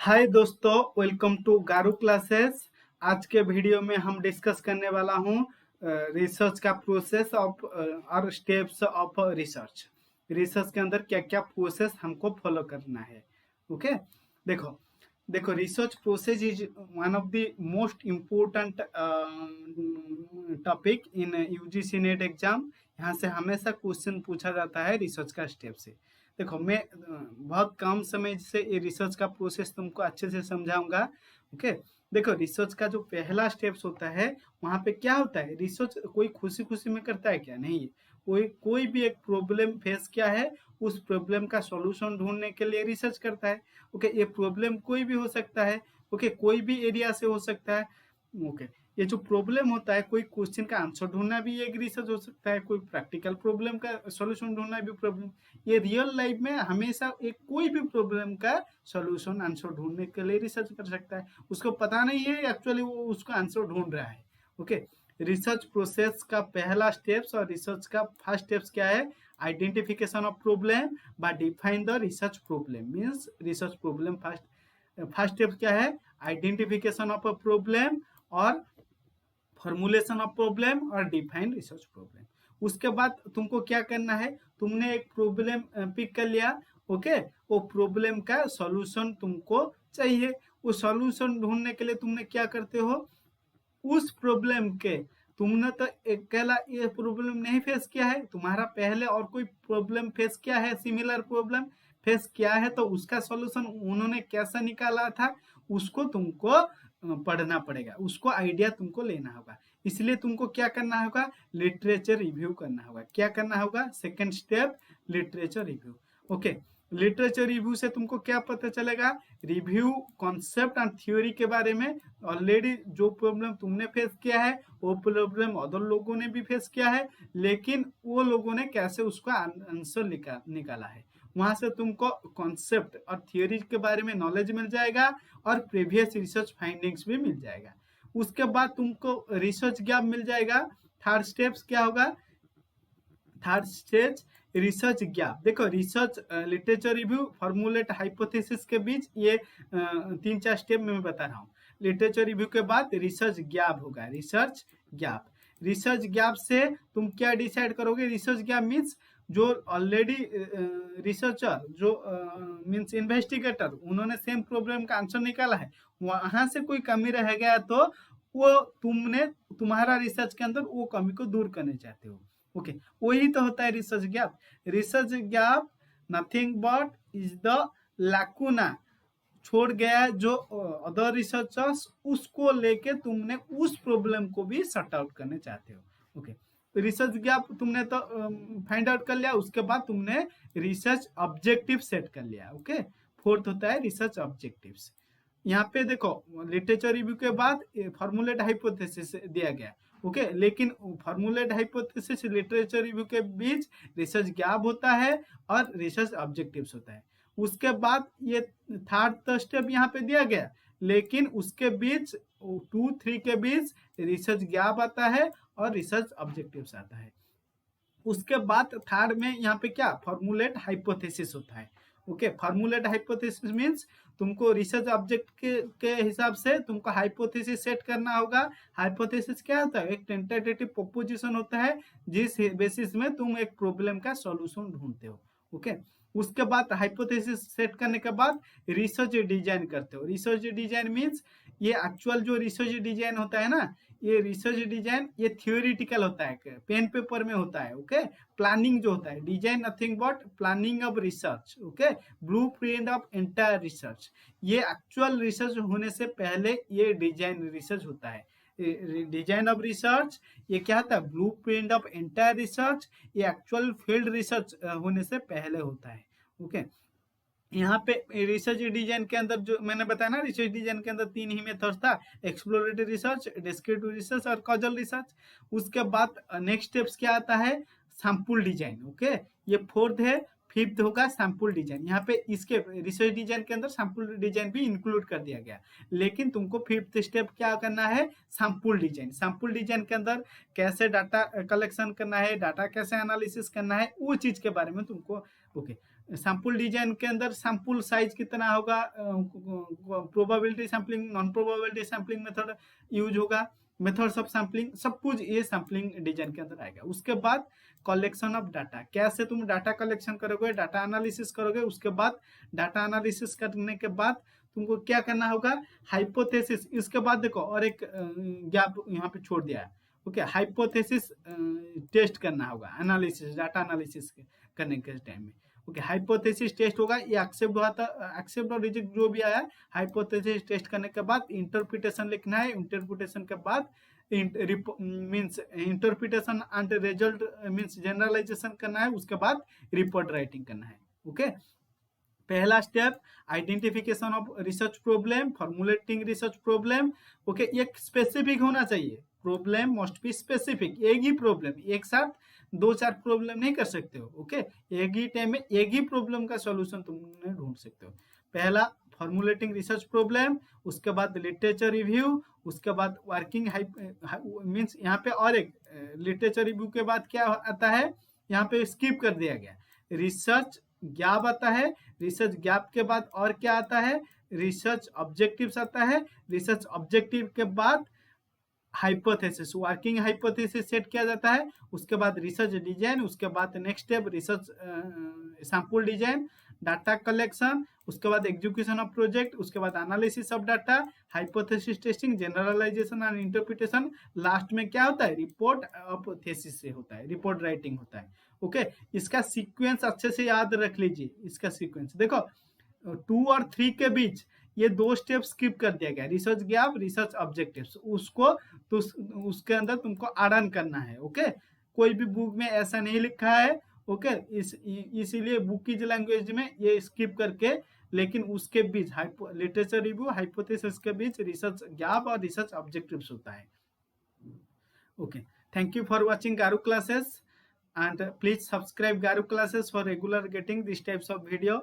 हाय दोस्तों, welcome to garu classes. आज के वीडियो में हम डिस्कस करने वाला हूँ रिसर्च का प्रोसेस ऑफ और स्टेप्स ऑफ रिसर्च। रिसर्च के अंदर क्या क्या प्रोसेस हमको फॉलो करना है। ओके, देखो देखो research process is one of the most important topic in UGC net exam. यहाँ से हमेशा क्वेश्चन पूछा जाता है रिसर्च का स्टेप से। देखो मैं बहुत कम समय से ये रिसर्च का प्रोसेस तुमको अच्छे से समझाऊंगा। ओके, देखो रिसर्च का जो पहला स्टेप्स होता है वहाँ पे क्या होता है। रिसर्च कोई खुशी खुशी में करता है क्या? नहीं। कोई कोई भी एक प्रॉब्लम फेस किया है, उस प्रॉब्लम का सॉल्यूशन ढूंढने के लिए रिसर्च करता है। ओके, ये प्रॉब्लम कोई भी हो सकता है। ओके, कोई भी एरिया से हो सकता है। ओके, ये जो प्रॉब्लम होता है, कोई क्वेश्चन का आंसर ढूंढना भी एक रिसर्च हो सकता है, कोई प्रैक्टिकल प्रॉब्लम का सॉल्यूशन ढूंढना भी प्रॉब्लम। ये रियल लाइफ में हमेशा एक कोई भी प्रॉब्लम का सॉल्यूशन आंसर ढूंढने के लिए रिसर्च कर सकता है। उसको पता नहीं है एक्चुअली वो उसका आंसर ढूंढ रहा है। ओके, रिसर्च प्रोसेस का पहला स्टेप्स और रिसर्च का फर्स्ट स्टेप्स क्या है? Identification of problem by define the research problem means research problem. First step क्या है? आइडेंटिफिकेशन ऑफ अ प्रॉब्लम और फॉर्मुलेशन ऑफ प्रॉब्लम और डिफाइन रिसर्च प्रॉब्लम। उसके बाद तुमको क्या करना है? तुमने एक प्रॉब्लम पिक कर लिया। ओके, वो प्रॉब्लम का सॉल्यूशन तुमको चाहिए। वो सॉल्यूशन ढूंढने के लिए तुमने क्या करते हो? उस प्रॉब्लम के तुमने तो अकेला ये प्रॉब्लम नहीं फेस किया है, तुम्हारा पहले और कोई प्रॉब्लम फेस किया है, सिमिलर प्रॉब्लम फेस किया है, तो उसका सॉल्यूशन उन्होंने कैसा निकाला था उसको तुमको पढ़ना पड़ेगा, उसको आइडिया तुमको लेना होगा। इसलिए तुमको क्या करना होगा? लिटरेचर रिव्यू करना होगा। क्या करना होगा? Second step, literature review. Okay, literature review से तुमको क्या पता चलेगा? रिव्यू कॉन्सेप्ट एंड थ्योरी के बारे में। ऑलरेडी जो प्रॉब्लम तुमने फेस किया है वो प्रॉब्लम अदर लोगों ने भी फेस किया है, लेकिन वो लोगों ने कैसे उसका आंसर निकाला है। वहां से तुमको कॉन्सेप्ट और थियोरी के बारे में नॉलेज मिल जाएगा और प्रीवियस रिसर्च फाइंडिंग्स भी मिल जाएगा। उसके बाद तुमको रिसर्च गैप मिल जाएगा। थर्ड स्टेप्स क्या होगा? Third stage, research gap. देखो research literature review, formulate, hypothesis के बीच ये तीन चार स्टेप में मैं बता रहा हूँ। लिटरेचर रिव्यू के बाद रिसर्च गैप होगा, रिसर्च गैप। रिसर्च गैप से तुम क्या डिसाइड करोगे? रिसर्च गैप मीन्स जो ऑलरेडी रिसर्चर जो मीन्स इन्वेस्टिगेटर उन्होंने सेम प्रॉब्लम का आंसर निकाला है, वहां से कोई कमी रह गया तो वो तुमने तुम्हारा रिसर्च के अंदर वो कमी को दूर करने चाहते हो। ओके, वही तो होता है research gap. Research gap nothing but is the lacuna, छोड़ गया जो अदर रिसर्चर्स, उसको लेके तुमने उस प्रॉब्लम को भी सॉर्ट आउट करने चाहते हो। ओके, रिसर्च गैप तुमने तो फाइंड आउट कर लिया। उसके बाद तुमने रिसर्च ऑब्जेक्टिव सेट कर लिया। ओके, फोर्थ होता है रिसर्च ऑब्जेक्टिव्स। यहाँ पे देखो लिटरेचर रिव्यू के बाद फॉर्मुलेट हाइपोथेसिस दिया गया। ओके, लेकिन फॉर्मुलेट हाइपोथेसिस लिटरेचर रिव्यू के बीच रिसर्च गैप होता है और रिसर्च ऑब्जेक्टिव्स होता है। उसके बाद ये थर्ड स्टेप यहाँ पे दिया गया, लेकिन उसके बीच 2 3 के बीच रिसर्च गैप आता है और रिसर्च ऑब्जेक्टिव्स आता है। उसके बाद थर्ड में यहाँ पे क्या? फॉर्मुलेट हाइपोथेसिस होता है। ओके, फॉर्मुलेट हाइपोथेसिस मींस तुमको रिसर्च ऑब्जेक्ट के हिसाब से तुमको हाइपोथेसिस सेट करना होगा। हाइपोथेसिस क्या होता है? एक टेंटेटिव प्रोपोजिशन होता है जिस बेसिस में तुम एक प्रॉब्लम का सॉल्यूशन ढूंढते हो। ओके, उसके बाद हाइपोथेसिस सेट करने के बाद रिसर्च डिजाइन करते हो। रिसर्च डिजाइन मींस ये एक्चुअल जो रिसर्च डिजाइन होता है ना, ये रिसर्च डिजाइन ये थियोरिटिकल होता है, पेन पेपर में होता है। ओके, प्लानिंग जो होता है, design nothing but planning of research. Okay, blueprint of entire research. ये एक्चुअल रिसर्च होने से पहले ये डिजाइन रिसर्च होता है। डिजाइन ऑफ रिसर्च ये क्या होता है? Blueprint of entire research. ये एक्चुअल फील्ड रिसर्च होने से पहले होता है। ओके, यहाँ पे रिसर्च डिजाइन के अंदर जो मैंने बताया ना, रिसर्च डिजाइन के अंदर 3 ही मेथड्स था, एक्सप्लोरेटरी रिसर्च, डिस्क्रिप्टिव रिसर्च और कॉजल रिसर्च। उसके बाद नेक्स्ट स्टेप्स क्या आता है? Sample design. ओके, ये फोर्थ है। फिफ्थ होगा सैंपल डिजाइन। यहाँ पे इसके रिसर्च डिजाइन के अंदर सैंपल डिजाइन भी इंक्लूड कर दिया गया, लेकिन तुमको फिफ्थ स्टेप क्या करना है? Sample design. सैंपल डिजाइन के अंदर कैसे डाटा कलेक्शन करना है, डाटा कैसे एनालिसिस करना है, वो चीज के बारे में तुमको। ओके, सैंपल डिजाइन के अंदर सैंपल साइज कितना होगा, probability sampling, non probability sampling method use होगा, मेथड्स ऑफ सैम्पलिंग, सब कुछ ये सैम्पलिंग डिजाइन के अंदर आएगा। उसके बाद कलेक्शन ऑफ डाटा, कैसे तुम डाटा कलेक्शन करोगे, डाटा एनालिसिस करोगे। उसके बाद डाटा एनालिसिस करने के बाद तुमको क्या करना होगा, हाइपोथेसिस। इसके बाद देखो और एक गैप यहाँ पे छोड़ दिया है, ओके, हाइपोथेसिस टेस्ट करना होगा, एनालिसिस, डाटा एनालिसिस करने के टाइम में। ओके, हाइपोथेसिस टेस्ट होगा, ये एक्सेप्ट हुआ था, एक्सेप्ट और रिजेक्ट जो भी आया, हाइपोथेसिस टेस्ट करने के बाद इंटरप्रिटेशन लिखना है। इंटरप्रिटेशन के बाद means interpretation and result means generalization करना है। उसके बाद रिपोर्ट राइटिंग करना है। ओके, पहला step identification of research problem, formulating research problem. Okay, एक स्पेसिफिक होना चाहिए, प्रॉब्लम मस्ट बी स्पेसिफिक। एक ही प्रॉब्लम, एक साथ 2-4 प्रॉब्लम नहीं कर सकते हो। ओके, एक ही टाइम में एक ही प्रॉब्लम का सॉल्यूशन तुमने ढूंढ सकते हो। पहला फॉर्मुलेटिंग रिसर्च प्रॉब्लम, उसके बाद लिटरेचर रिव्यू, उसके बाद वर्किंग मीन्स यहाँ पे और एक लिटरेचर रिव्यू के बाद क्या आता है, यहाँ पे स्किप कर दिया गया, रिसर्च गैप आता है। रिसर्च गैप के बाद और क्या आता है, रिसर्च ऑब्जेक्टिव्स आता है। रिसर्च ऑब्जेक्टिव के बाद हाइपोथेसिस, वर्किंग हाइपोथेसिस सेट किया जाता है। उसके बाद रिसर्च डिजाइन, उसके बाद next step research sample design, data collection, उसके बाद एग्जीक्यूशन ऑफ प्रोजेक्ट, उसके बाद analysis of data, hypothesis testing, generalization and interpretation. Last में क्या होता है, रिपोर्ट ऑफ थेसिस से होता है, रिपोर्ट राइटिंग होता है। ओके, इसका सीक्वेंस अच्छे से याद रख लीजिए। इसका सीक्वेंस देखो, 2 और 3 के बीच ये 2 स्टेप स्किप कर दिया गया, रिसर्च गैप, रिसर्च ऑब्जेक्टिव्स, उसको तो उसके अंदर तुमको आड़न करना है। ओके, कोई भी बुक में ऐसा नहीं लिखा है। ओके, इसीलिए बुकीज लैंग्वेज में ये स्किप करके, लेकिन उसके बीच लिटरेचर रिव्यू, हाइपोथेसिस के बीच रिसर्च गैप और रिसर्च ऑब्जेक्टिव्स होता है। Okay, thank you for watching garu classes and please subscribe Garu classes for regular getting these types of video.